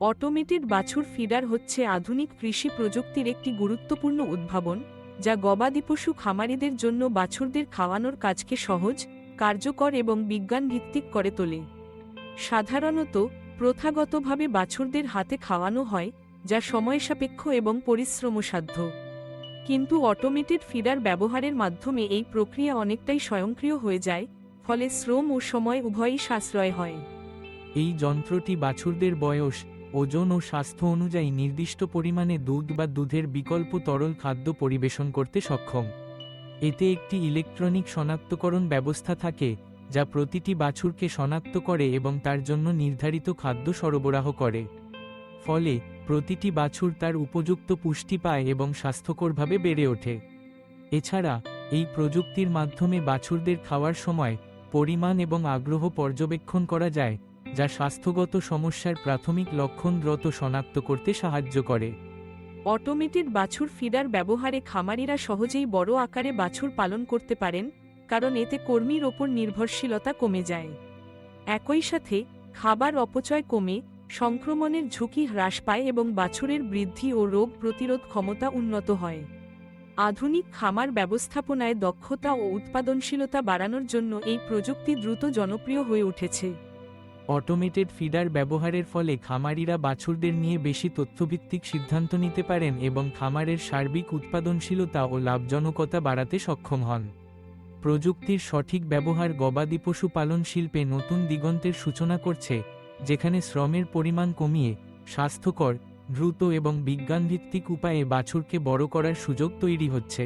Automated বাছুর feeder হচ্ছে আধুনিক কৃষি প্রযুক্তির একটি গুরুত্বপূর্ণ উদ্ভাবন, যা গবাদি পশু খামারিদের জন্য বাছুরদের খাওয়ানোর কাজকে সহজ, কার্যকর এবং বিজ্ঞানভিত্তিক করে তোলে। সাধারণত প্রথাগতভাবে বাছুরদের হাতে খাওয়ানো হয়, যা সময়সাপেক্ষ এবং পরিশ্রমসাধ্য। কিন্তু অটোমেটেড ফিডার ব্যবহারের মাধ্যমে এই প্রক্রিয়া অনেকটাই স্বয়ংক্রিয় হয়ে যায়, ফলে শ্রম ও সময় উভয়ই সাশ্রয় হয়। এই যন্ত্রটি বাছুরদের বয়স, ওজন ও স্বাস্থ্য অনুযায়ী নির্দিষ্ট পরিমাণে দুধ বা দুধের বিকল্প তরল খাদ্য পরিবেশন করতে সক্ষম। এতে একটি ইলেকট্রনিক শনাক্তকরণ ব্যবস্থা থাকে, যা প্রতিটি বাছুরকে শনাক্ত করে এবং তার জন্য নির্ধারিত খাদ্য সরবরাহ করে। ফলে প্রতিটি বাছুর তার উপযুক্ত পুষ্টি পায় এবং স্বাস্থ্যকরভাবে বেড়ে ওঠে। এছাড়া এই প্রযুক্তির মাধ্যমে বাছুরদের খাওয়ার সময়, পরিমাণ এবং আগ্রহ পর্যবেক্ষণ করা যায়, যা স্বাস্থ্যগত সমস্যার প্রাথমিক লক্ষণ দ্রুত শনাক্ত করতে সাহায্য করে। অটোমেটেড বাছুর ফিডার ব্যবহারে খামারিরা সহজেই বড় আকারে বাছুর পালন করতে পারেন, কারণ এতে কর্মীর ওপর নির্ভরশীলতা কমে যায়। একই সাথে খাবার অপচয় কমে, সংক্রমণের ঝুঁকি হ্রাস পায় এবং বাছুরের বৃদ্ধি ও রোগ প্রতিরোধ ক্ষমতা উন্নত হয়। আধুনিক খামার ব্যবস্থাপনায় দক্ষতা ও উৎপাদনশীলতা বাড়ানোর জন্য এই প্রযুক্তি দ্রুত জনপ্রিয় হয়ে উঠেছে। অটোমেটেড ফিডার ব্যবহারের ফলে খামারিরা বাছুরদের নিয়ে বেশি তথ্যভিত্তিক সিদ্ধান্ত নিতে পারেন এবং খামারের সার্বিক উৎপাদনশীলতা ও লাভজনকতা বাড়াতে সক্ষম হন। প্রযুক্তির সঠিক ব্যবহার গবাদি পশু পালন শিল্পে নতুন দিগন্তের সূচনা করছে, যেখানে শ্রমের পরিমাণ কমিয়ে স্বাস্থ্যকর, দ্রুত এবং বিজ্ঞানভিত্তিক উপায়ে বাছুরকে বড় করার সুযোগ তৈরি হচ্ছে।